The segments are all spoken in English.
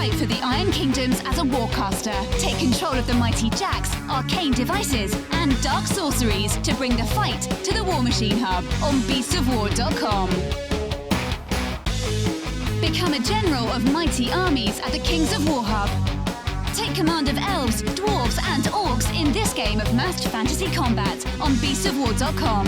Fight for the Iron Kingdoms as a warcaster. Take control of the mighty jacks, arcane devices, and dark sorceries to bring the fight to the War Machine Hub on beastsofwar.com. Become a general of mighty armies at the Kings of War Hub. Take command of elves, dwarves, and orcs in this game of massed fantasy combat on beastsofwar.com.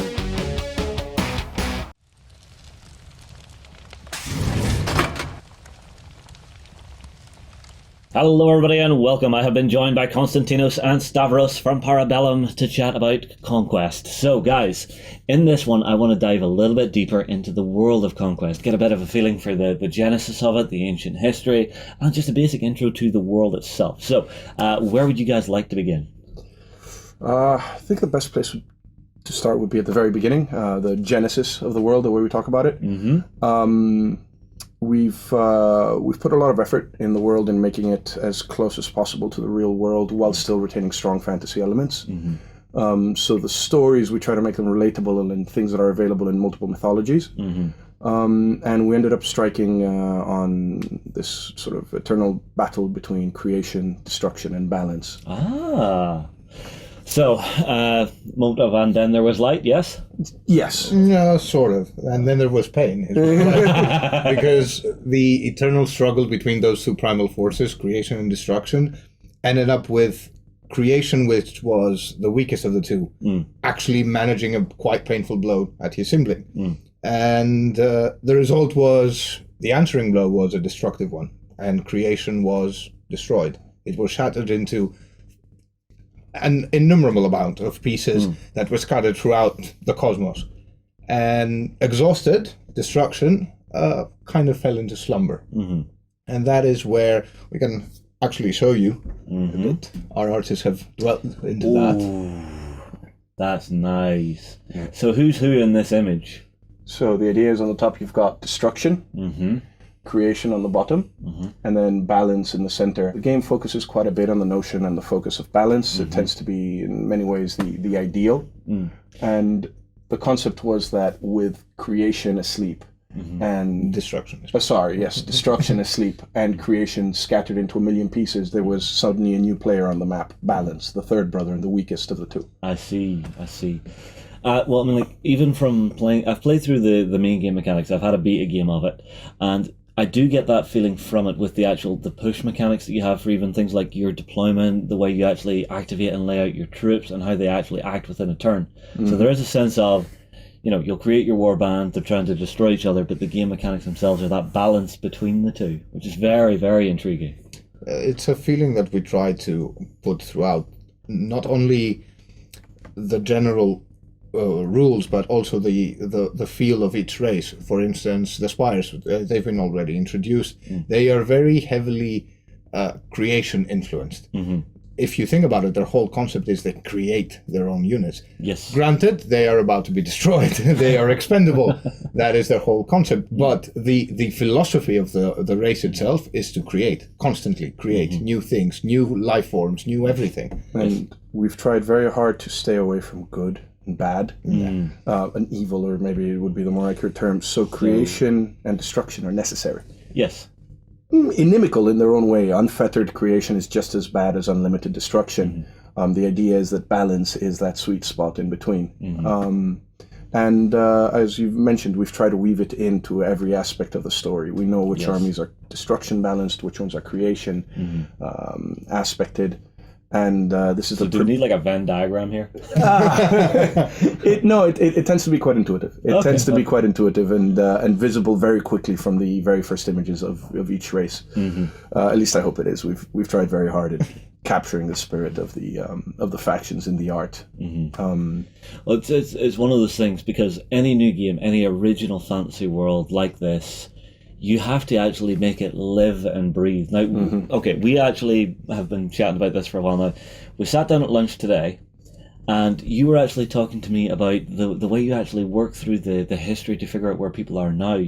Hello everybody and welcome. I have been joined by Konstantinos and Stavros from Para Bellum to chat about Conquest. So guys, in this one I want to dive a little bit deeper into the world of Conquest, get a bit of a feeling for the genesis of it, the ancient history, and just a basic intro to the world itself. So, where would you guys like to begin? I think the best place to start would be at the very beginning, the genesis of the world, the way we talk about it. Mm-hmm. We've put a lot of effort in the world in making it as close as possible to the real world while still retaining strong fantasy elements. Mm-hmm. So the stories, we try to make them relatable and things that are available in multiple mythologies. Mm-hmm. And we ended up striking on this sort of eternal battle between creation, destruction, and balance. So, moment of and then there was light, yes? Yes. No, sort of. And then there was pain. Because the eternal struggle between those two primal forces, creation and destruction, ended up with creation, which was the weakest of the two, actually managing a quite painful blow at his sibling. And the result was, the answering blow was a destructive one, and creation was destroyed. It was shattered into an innumerable amount of pieces that were scattered throughout the cosmos. And exhausted, destruction kind of fell into slumber. Mm-hmm. And that is where we can actually show you a bit. Our artists have dwelt into that. That's nice. So who's who in this image? So the idea is on the top you've got destruction, creation on the bottom, and then balance in the center. The game focuses quite a bit on the notion and the focus of balance. It tends to be, in many ways, the ideal. And the concept was that with creation asleep and... Destruction. Destruction asleep and creation scattered into a million pieces, there was suddenly a new player on the map, balance, the third brother and the weakest of the two. I see. Well, I mean, like, even from playing... I've played through the main game mechanics. I've had a beta game of it. And I do get that feeling from it with the push mechanics that you have for even things like your deployment, the way you actually activate and lay out your troops, and how they actually act within a turn. So there is a sense of, you'll create your warband, they're trying to destroy each other, but the game mechanics themselves are that balance between the two, which is very, very intriguing. It's a feeling that we try to put throughout not only the general rules, but also the feel of each race. For instance, the Spires, they've been already introduced. They are very heavily creation influenced. If you think about it, their whole concept is they create their own units. Yes. Granted, they are about to be destroyed. They are expendable. That is their whole concept. But the philosophy of the race itself is to constantly create new things, new life forms, new everything. And we've tried very hard to stay away from good and bad, and evil, or maybe it would be the more accurate term. So creation and destruction are necessary. Yes. Inimical in their own way. Unfettered creation is just as bad as unlimited destruction. The idea is that balance is that sweet spot in between. And as you've mentioned, we've tried to weave it into every aspect of the story. We know which armies are destruction balanced, which ones are creation aspected. And this is do we need like a Venn diagram here? It tends to be quite intuitive. It tends to be quite intuitive and visible very quickly from the very first images of each race. At least I hope it is. We've tried very hard at capturing the spirit of the factions in the art. Well, it's one of those things, because any new game, any original fantasy world like this, you have to actually make it live and breathe. Now, okay, we actually have been chatting about this for a while now. We sat down at lunch today, and you were actually talking to me about the way you actually work through the history to figure out where people are now.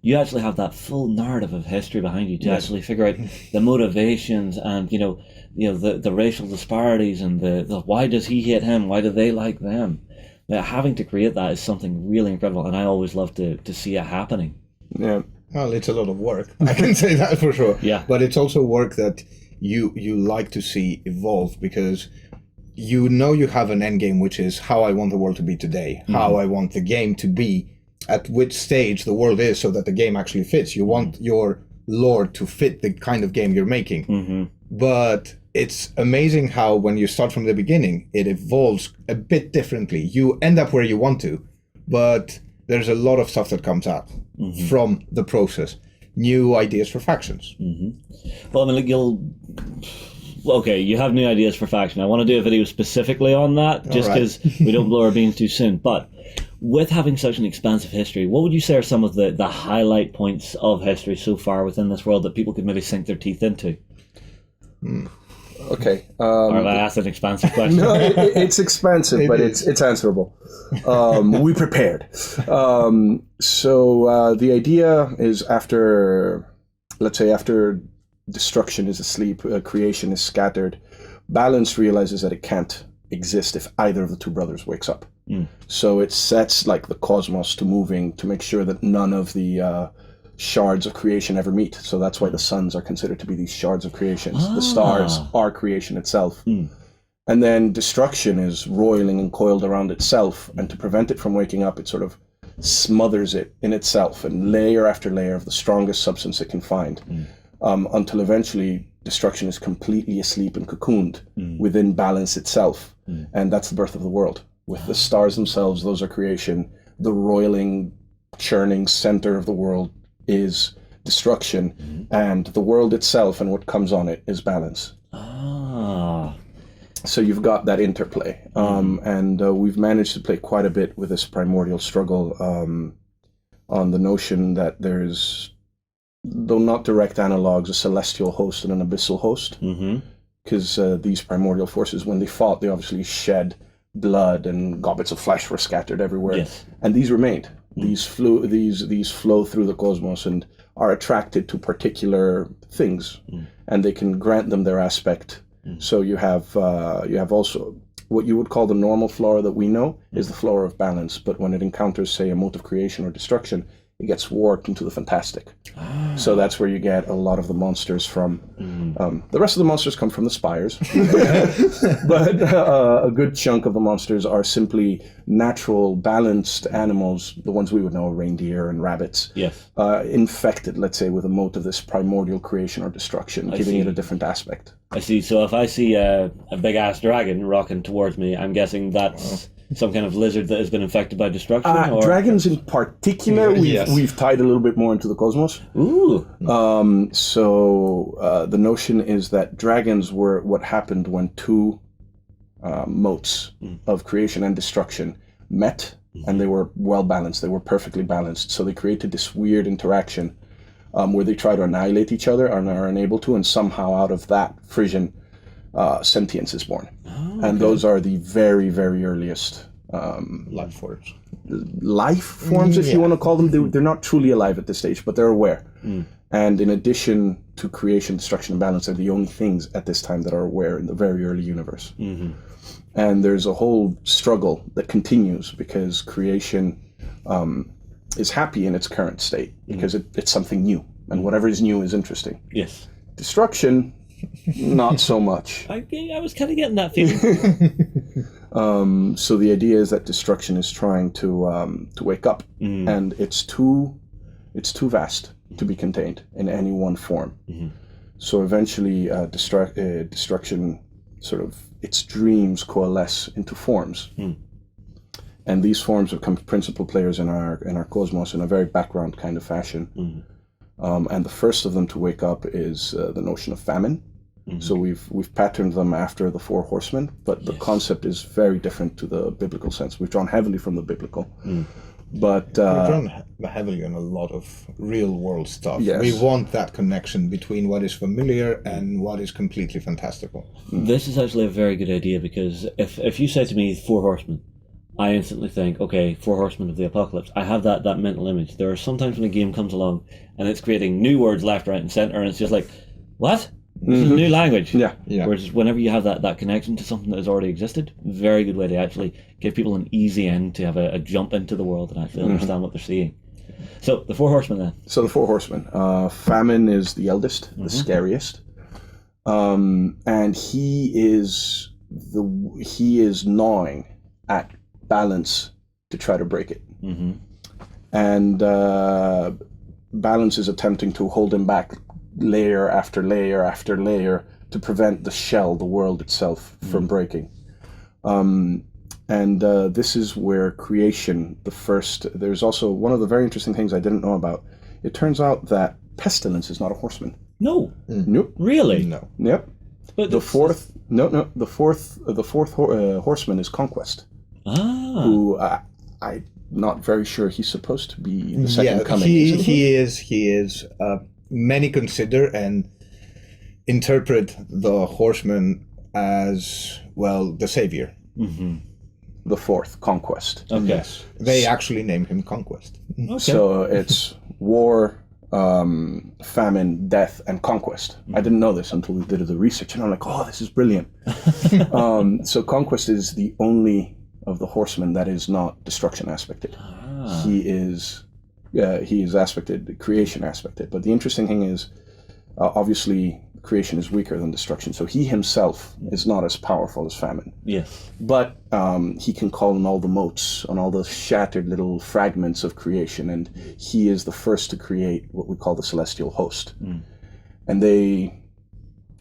You actually have that full narrative of history behind you to actually figure out the motivations and, the racial disparities and the why does he hate him, why do they like them. Now, having to create that is something really incredible, and I always love to see it happening. Yeah. Well, it's a lot of work. I can say that for sure. Yeah. But it's also work that you like to see evolve, because you know you have an end game, which is how I want the world to be today, how I want the game to be, at which stage the world is, so that the game actually fits. You want your lore to fit the kind of game you're making. But it's amazing how when you start from the beginning, it evolves a bit differently. You end up where you want to, but there's a lot of stuff that comes out from the process. New ideas for factions. Well, I mean, okay, you have new ideas for faction. I want to do a video specifically on that, just because we don't blow our beans too soon. But with having such an expansive history, what would you say are some of the highlight points of history so far within this world that people could maybe sink their teeth into? Okay. Or have I asked an expansive question? No, it's expansive, but it's answerable. We prepared. So the idea is after destruction is asleep, creation is scattered, balance realizes that it can't exist if either of the two brothers wakes up. So it sets like the cosmos to moving to make sure that none of the shards of creation ever meet. So that's why the suns are considered to be these shards of creations. The stars are creation itself. And then destruction is roiling and coiled around itself, and to prevent it from waking up, it sort of smothers it in itself, and layer after layer of the strongest substance it can find, until eventually destruction is completely asleep and cocooned within balance itself. And that's the birth of the world. With the stars themselves, those are creation. The roiling, churning center of the world is destruction, and the world itself and what comes on it is balance. So you've got that interplay, and we've managed to play quite a bit with this primordial struggle on the notion that there's, though not direct analogs, a celestial host and an abyssal host, because these primordial forces, when they fought, they obviously shed blood and gobbets of flesh were scattered everywhere, and these remained. These flow through the cosmos and are attracted to particular things, and they can grant them their aspect. So you have also what you would call the normal flora that we know is the flora of balance, but when it encounters, say, a mote of creation or destruction, it gets warped into the fantastic. So that's where you get a lot of the monsters from. The rest of the monsters come from the Spires, but a good chunk of the monsters are simply natural, balanced animals, the ones we would know, reindeer and rabbits, infected, let's say, with a mote of this primordial creation or destruction, giving it a different aspect. I see. So if I see a big-ass dragon rocking towards me, I'm guessing that's some kind of lizard that has been infected by destruction? Or? Dragons in particular, we've tied a little bit more into the cosmos. So the notion is that dragons were what happened when two motes of creation and destruction met, and they were well balanced. They were perfectly balanced. So they created this weird interaction where they try to annihilate each other and are unable to, and somehow out of that frisson, sentience is born. And those are the very, very earliest life forms. Life forms, if you want to call them. They're not truly alive at this stage, but they're aware. And in addition to creation, destruction, and balance, they're the only things at this time that are aware in the very early universe. And there's a whole struggle that continues because creation is happy in its current state because it's something new, and whatever is new is interesting. Destruction, not so much. I was kind of getting that feeling. So the idea is that destruction is trying to wake up, and it's too vast to be contained in any one form. So eventually, destruction sort of its dreams coalesce into forms, and these forms become principal players in our cosmos in a very background kind of fashion. And the first of them to wake up is the notion of famine. So we've patterned them after the four horsemen, but the concept is very different to the biblical sense. We've drawn heavily from the biblical, but we've drawn heavily on a lot of real world stuff. We want that connection between what is familiar and what is completely fantastical. This is actually a very good idea, because if you say to me four horsemen, I instantly think, okay, four horsemen of the apocalypse. I have that mental image. There are sometimes when a game comes along and it's creating new words left, right, and center, and it's just like, what? This is a new language. Whereas whenever you have that connection to something that has already existed, very good way to actually give people an easy end to have a jump into the world and actually understand what they're seeing. So the four horsemen then. So the four horsemen. Famine is the eldest, the scariest, and he is gnawing at balance to try to break it, and balance is attempting to hold him back layer after layer after layer to prevent the shell, the world itself, from breaking. And this is where creation, there's also one of the very interesting things I didn't know about. It turns out that pestilence is not a horseman. No. Nope. Really? No. Yep. But The fourth horseman is Conquest, who I'm not very sure he's supposed to be the second coming. He is. Many consider and interpret the horseman as, well, the savior. The fourth, Conquest. Okay. Yes, they actually named him Conquest. Okay. So it's war, famine, death, and conquest. I didn't know this until we did the research, and I'm like, oh, this is brilliant. So Conquest is the only of the horsemen that is not destruction aspected. He is aspected, creation aspected. But the interesting thing is, obviously, creation is weaker than destruction. So he himself is not as powerful as famine. Yes. But he can call on all the motes, on all the shattered little fragments of creation, and he is the first to create what we call the celestial host. And they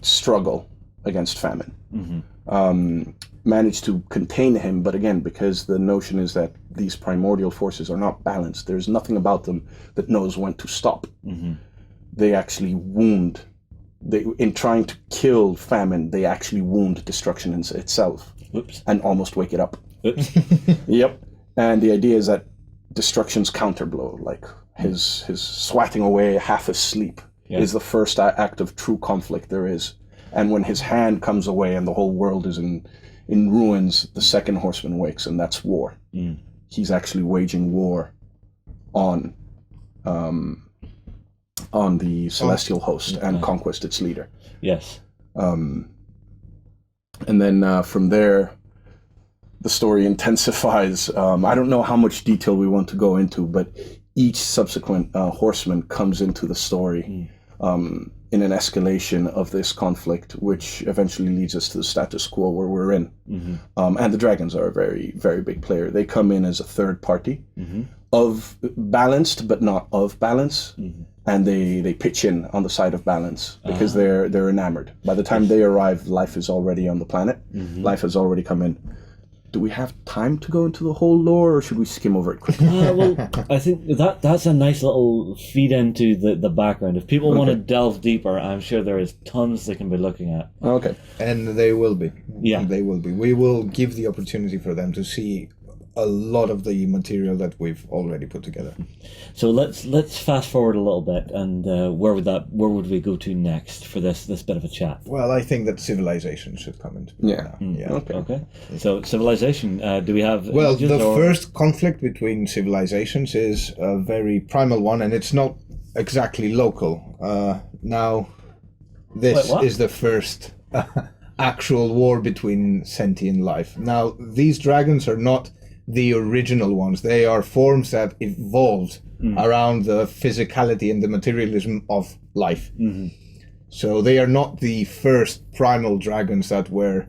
struggle against famine. Manage to contain him, but again, because the notion is that these primordial forces are not balanced, there's nothing about them that knows when to stop. They actually wound. In trying to kill famine, they actually wound destruction itself. Oops. And almost wake it up. Oops. Yep. And the idea is that destruction's counterblow, like his swatting away half asleep, is the first act of true conflict there is. And when his hand comes away and the whole world is in ruins, the second horseman wakes, and that's war. He's actually waging war on the celestial host and Conquest, its leader. Yes. And then from there, the story intensifies. I don't know how much detail we want to go into, but each subsequent horseman comes into the story in an escalation of this conflict, which eventually leads us to the status quo where we're in. And the dragons are a very, very big player. They come in as a third party of balanced, but not of balance. And they pitch in on the side of balance because they're enamored. By the time they arrive, life is already on the planet. Life has already come in. Do we have time to go into the whole lore, or should we skim over it quickly? Well, I think that's a nice little feed into the background. If people want to delve deeper, I'm sure there is tons they can be looking at. Okay. And they will be. Yeah. They will be. We will give the opportunity for them to see a lot of the material that we've already put together. So let's fast forward a little bit, and where would we go to next for this bit of a chat? Well, I think that civilization should come into play now. Yeah. Okay. So civilization. Do we have? Well, the first conflict between civilizations is a very primal one, and it's not exactly local. Now, this is the first actual war between sentient life. Now, these dragons are not the original ones. They are forms that evolved around the physicality and the materialism of life. So they are not the first primal dragons that were,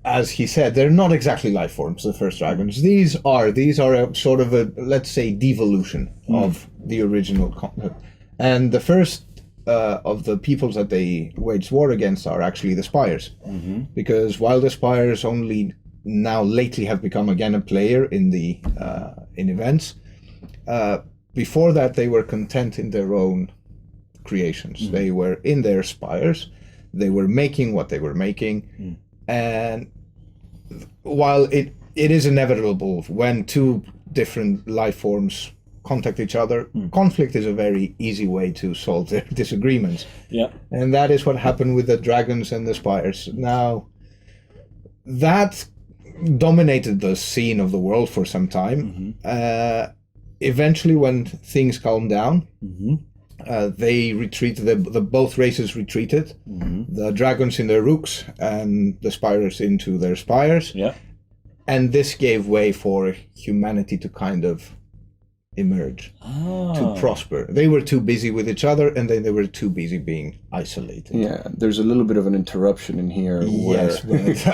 as he said, they're not exactly life forms, the first dragons. These are a sort of a, let's say, devolution of the original concept. And the first of the peoples that they waged war against are actually the Spires. Because while the Spires only now lately have become again a player in the in events, before that they were content in their own creations. They were in their spires, they were making what they were making, and while it is inevitable when two different life forms contact each other, conflict is a very easy way to solve their disagreements. And that is what happened with the dragons and the spires. Now, that dominated the scene of the world for some time. Eventually, when things calmed down, they retreated. Both races retreated. The dragons in their rooks and the spires into their spires. And this gave way for humanity to kind of emerge, Ah. to prosper. They were too busy with each other, and then they were too busy being isolated. Yeah, there's a little bit of an interruption in here. Yes, but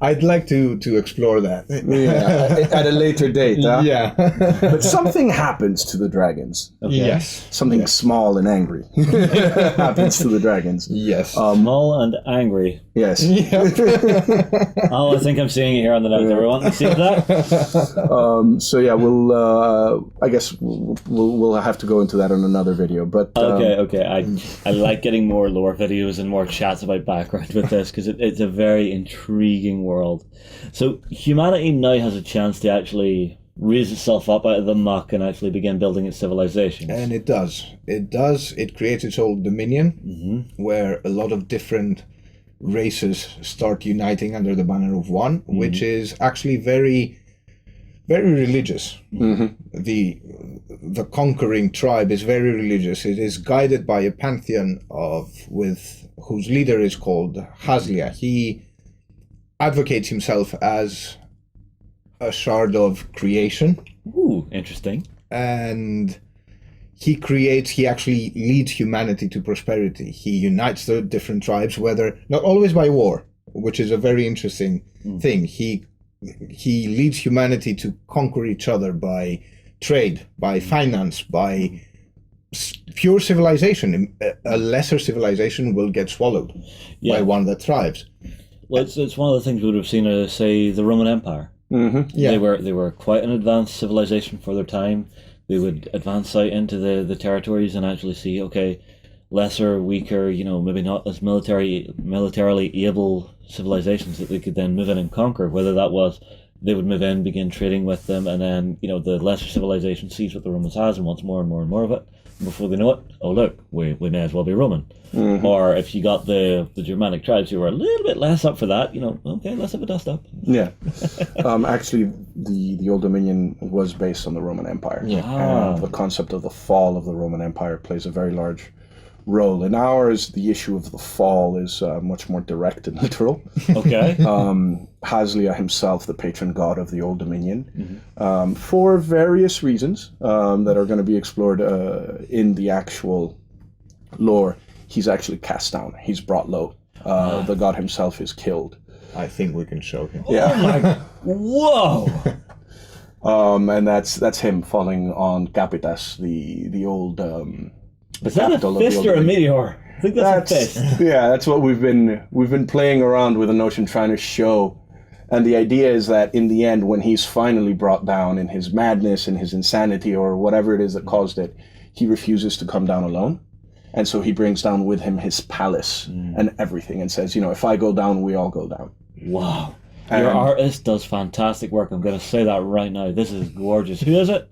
I'd like to explore that. Yeah, at a later date. Huh? Yeah. But something happens to the dragons. Yes. Something small and angry happens to the dragons. Yes. Small and angry. Yes. Oh, I think I'm seeing it here on the note. Everyone, you see that? So yeah, I guess we'll have to go into that on another video. But Okay. I like getting more lore videos and more chats about background with this because it's a very intriguing world. So humanity now has a chance to actually raise itself up out of the muck and actually begin building its civilization. And it does. It creates its own dominion, where a lot of different races start uniting under the banner of one, which is actually very, very religious. The conquering tribe is very religious. It is guided by a pantheon whose leader is called Haslia. He advocates himself as a shard of creation. Ooh, interesting. And he actually leads humanity to prosperity. He unites the different tribes, whether not always by war, which is a very interesting thing. He leads humanity to conquer each other by trade, by finance, by pure civilization. A lesser civilization will get swallowed by one that thrives. Well, it's one of the things we would have seen, say, the Roman Empire. Yeah. They were quite an advanced civilization for their time. They would advance out into the territories and actually see, okay, lesser, weaker, maybe not as militarily able civilizations that they could then move in and conquer. Whether that was they would move in, begin trading with them, and then the lesser civilization sees what the Romans has and wants more and more and more of it. And before they know it, oh look, we may as well be Roman. Or if you got the Germanic tribes who were a little bit less up for that, okay, let's have a dust up. Yeah. Actually, the Old Dominion was based on the Roman Empire. Yeah. And the concept of the fall of the Roman Empire plays a very large role. In ours, the issue of the fall is much more direct and literal. Okay. Haslia himself, the patron god of the Old Dominion, for various reasons that are going to be explored in the actual lore, he's actually cast down. He's brought low. The god himself is killed. I think we can show him. Yeah. Oh my! Whoa! And that's him falling on Capitas, the old. Is that a fist or a meteor? I think that's a fist. Yeah, that's what we've been playing around with the notion, trying to show. And the idea is that in the end, when he's finally brought down in his madness and his insanity or whatever it is that caused it, he refuses to come down alone. And so he brings down with him his palace and everything and says, if I go down, we all go down. Wow. Your artist does fantastic work. I'm going to say that right now. This is gorgeous. Who is it?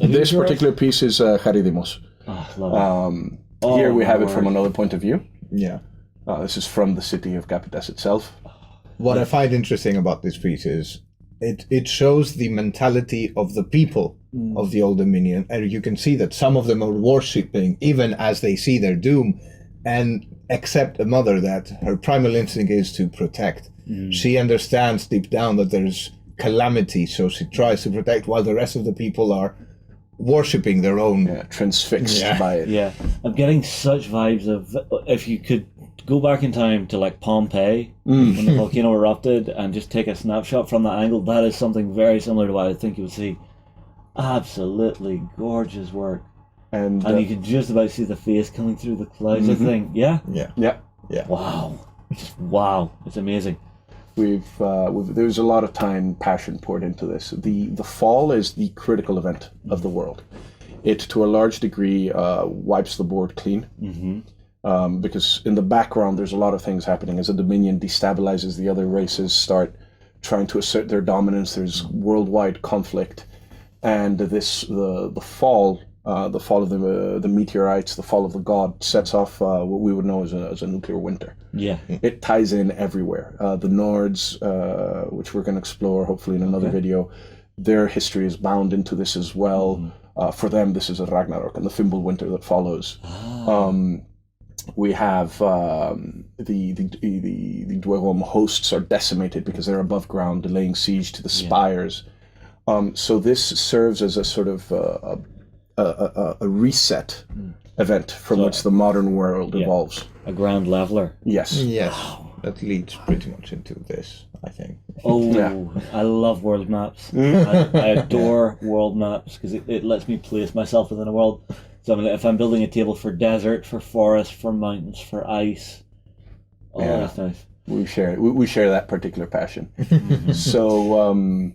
This particular piece is Charidimos. Oh, love it. Here we have it from another point of view. Yeah. This is from the city of Capitas itself. What I find interesting about this piece is it shows the mentality of the people of the Old Dominion, and you can see that some of them are worshipping even as they see their doom and accept a mother that her primal instinct is to protect. She understands deep down that there's calamity, so she tries to protect while the rest of the people are worshipping their own. Transfixed by it. Yeah. I'm getting such vibes of if you could go back in time to like Pompeii when the volcano erupted and just take a snapshot from that angle. That is something very similar to what I think you would see. Absolutely gorgeous work. And you can just about see the face coming through the clouds, I think. Yeah? Yeah. Wow. Wow. It's amazing. There's a lot of time, passion poured into this. The fall is the critical event of the world. It, to a large degree, wipes the board clean. Because in the background, there's a lot of things happening. As a dominion destabilizes, the other races start trying to assert their dominance. There's worldwide conflict. And the fall of the meteorites, the fall of the god, sets off what we would know as a nuclear winter. Yeah. It ties in everywhere. The Nords, which we're going to explore hopefully in another video, their history is bound into this as well. For them, this is a Ragnarok and the Fimbul winter that follows. We have the Dweghom hosts are decimated because they're above ground, laying siege to the Spires. So this serves as a sort of a reset event from which the modern world evolves. A ground leveler. Yes. Yes, that leads pretty much into this, I think. Oh, Yeah. I love world maps. I adore world maps because it lets me place myself within a world. So I mean, if I'm building a table for desert, for forest, for mountains, for ice, that's nice. We share that particular passion. So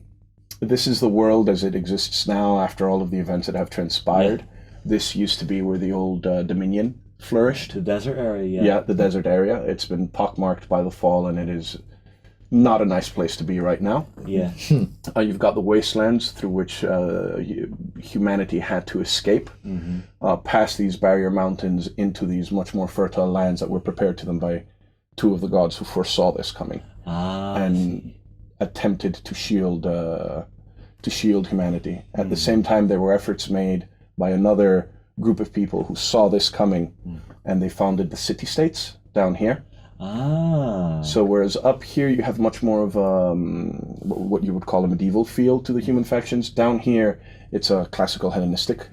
this is the world as it exists now after all of the events that have transpired. Yeah. This used to be where the old Dominion flourished. The desert area, Yeah, the desert area. It's been pockmarked by the fall, and it is not a nice place to be right now. Yeah. You've got the wastelands through which humanity had to escape, past these barrier mountains into these much more fertile lands that were prepared to them by two of the gods who foresaw this coming and attempted to shield humanity. At the same time, there were efforts made by another group of people who saw this coming, and they founded the city-states down here. So whereas up here you have much more of what you would call a medieval feel to the human factions, down here it's a classical Hellenistic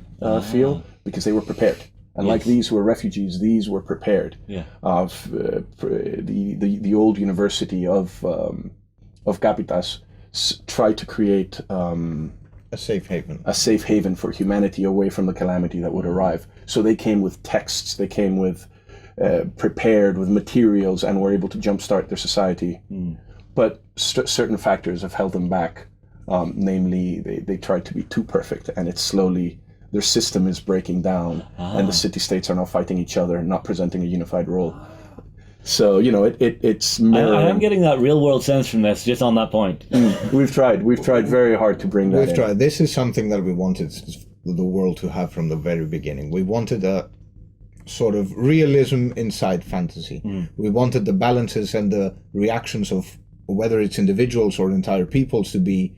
feel, because they were prepared. And like these who were refugees, these were prepared. Yeah. The old university of Capitas tried to create A safe haven. a safe haven for humanity away from the calamity that would arrive. So they came with texts, they came with prepared with materials, and were able to jumpstart their society. But certain factors have held them back. Namely, they tried to be too perfect, and it's slowly, their system is breaking down, and the city-states are now fighting each other, not presenting a unified role. So, it's mirroring. I am getting that real-world sense from this, just on that point. We've tried very hard to bring that in. This is something that we wanted the world to have from the very beginning. We wanted a sort of realism inside fantasy. We wanted the balances and the reactions of whether it's individuals or entire peoples to be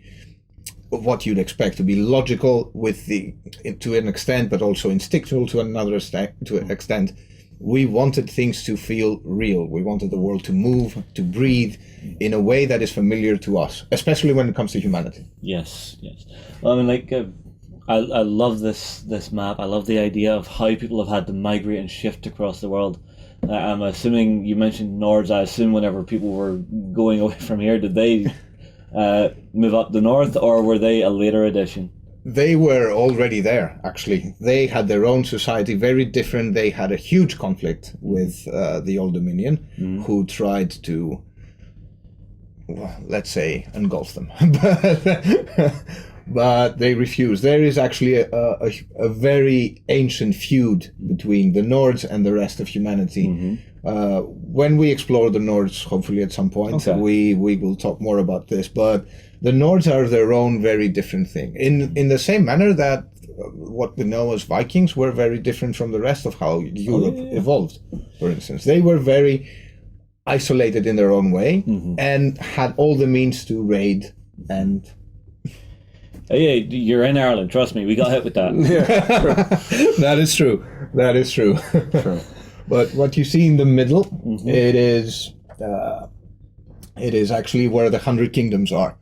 what you'd expect, to be logical to an extent, but also instinctual to another extent. We wanted things to feel real. We wanted the world to move, to breathe in a way that is familiar to us, especially when it comes to humanity. Yes. Well, I mean, I love this map. I love the idea of how people have had to migrate and shift across the world. I'm assuming you mentioned Nords. I assume whenever people were going away from here, did they move up the north, or were they a later addition? They were already there, actually. They had their own society, very different. They had a huge conflict with the Old Dominion, who tried to, well, let's say, engulf them. But they refused. There is actually a very ancient feud between the Nords and the rest of humanity. When we explore the Nords, hopefully at some point, we will talk more about this. But the Nords are their own very different thing. In the same manner that what we know as Vikings were very different from the rest of how Europe evolved, for instance. They were very isolated in their own way and had all the means to raid and... Hey, you're in Ireland, trust me, we got hit with that. That is true. True. But what you see in the middle, it is actually where the 100 Kingdoms are.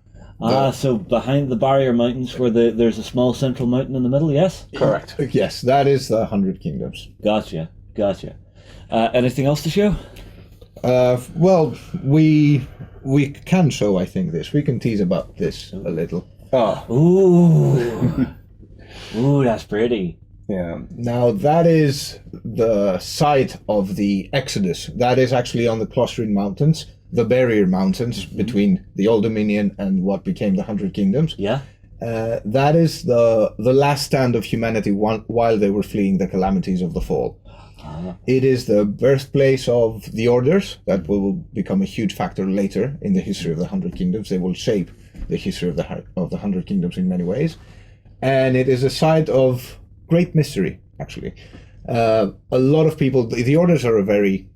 So behind the barrier mountains where there's a small central mountain in the middle, yes? Correct. Yes, that is the 100 Kingdoms. Gotcha. Anything else to show? Well, we can show, I think, this. We can tease about this a little. Ooh, that's pretty. Yeah. Now, that is the site of the Exodus. That is actually on the Clustering Mountains, the barrier mountains between the Old Dominion and what became the 100 Kingdoms. Yeah. That is the last stand of humanity while they were fleeing the calamities of the fall. It is the birthplace of the orders that will become a huge factor later in the history of the 100 Kingdoms. They will shape the history of the 100 Kingdoms in many ways. And it is a site of great mystery, actually. A lot of people, the orders are a very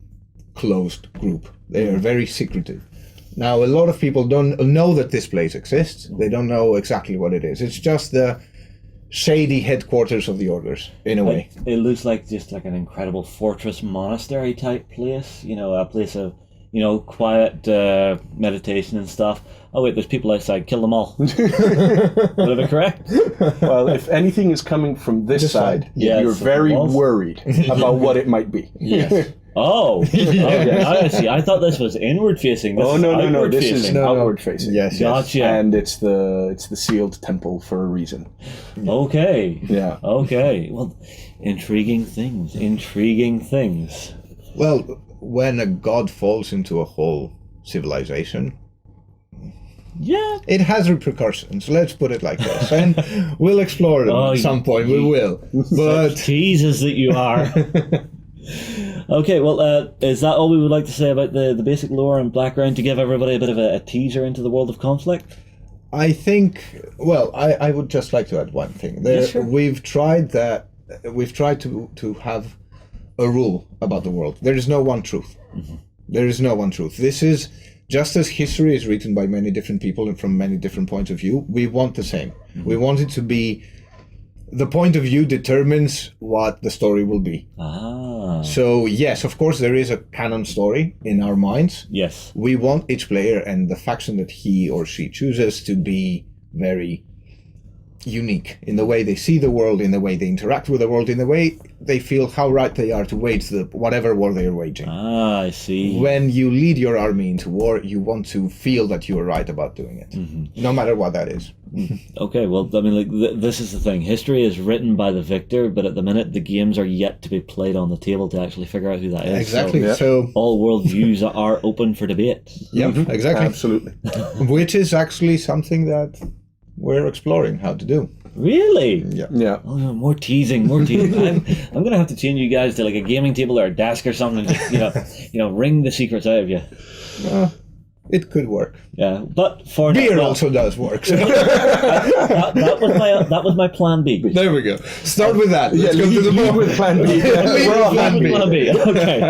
closed group. They are very secretive. Now, a lot of people don't know that this place exists. They don't know exactly what it is. It's just the shady headquarters of the orders, in a way. It looks like just like an incredible fortress monastery type place, a place of, quiet meditation and stuff. Oh wait, there's people outside. Kill them all. Would I be correct? Well, if anything is coming from this side, Yes, you're very it was. worried about what it might be. Yes. Oh, okay. I see. I thought this was inward facing. This Oh is no! outward This facing. is outward facing. Yes. Gotcha. And it's the sealed temple for a reason. Okay. Yeah. Okay. Well, intriguing things. Intriguing things. Well, when a god falls into a whole civilization, Yeah. it has repercussions. Let's put it like this, and we'll explore them at some point. We will, but Jesus that you are. Okay, well, is that all we would like to say about the basic lore and background to give everybody a bit of a teaser into the world of conflict? I think, well, I would just like to add one thing. There, sure. We've tried to have a rule about the world. There is no one truth. Mm-hmm. There is no one truth. This is, just as history is written by many different people and from many different points of view, we want the same. Mm-hmm. We want it to be, the point of view determines what the story will be. Ah. So yes, of course, there is a canon story in our minds. Yes. We want each player and the faction that he or she chooses to be very unique in the way they see the world, in the way they interact with the world, in the way they feel how right they are to wage whatever war they are waging. Ah, I see. When you lead your army into war, you want to feel that you are right about doing it, no matter what that is. Okay, well, I mean, this is the thing. History is written by the victor, but at the minute, the games are yet to be played on the table to actually figure out who that is. Exactly. So, So all worldviews are open for debate. yeah, exactly. Absolutely. Which is actually something that we're exploring how to do. Really? Yeah. Yeah. Oh, no, more teasing. I'm gonna have to change you guys to like a gaming table or a desk or something. Just, wring the secrets out of you. It could work. Yeah, but for Beer well, also does work. So. that was my plan B. There we go. Start with that. Let's go to the lead more with plan B. We're on plan B. Plan B. Okay.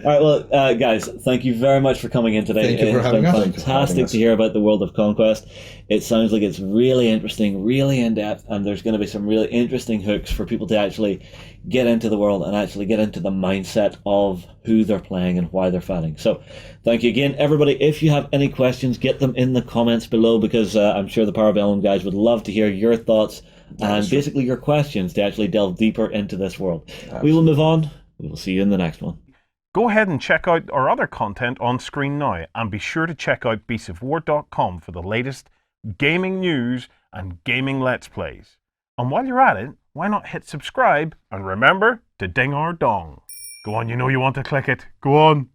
All right. Well, guys, thank you very much for coming in today. Thank you for It's having been us. fantastic to hear about the world of Conquest. It sounds like it's really interesting, really in depth, and there's going to be some really interesting hooks for people to actually get into the world and actually get into the mindset of who they're playing and why they're fighting. So, thank you again, everybody. If you have any questions, get them in the comments below, because I'm sure the Para Bellum guys would love to hear your thoughts and basically your questions to actually delve deeper into this world. Absolutely. We will move on. We will see you in the next one. Go ahead and check out our other content on screen now, and be sure to check out beastsofwar.com for the latest gaming news and gaming let's plays. And while you're at it, why not hit subscribe and remember to ding our dong. Go on, you know you want to click it. Go on.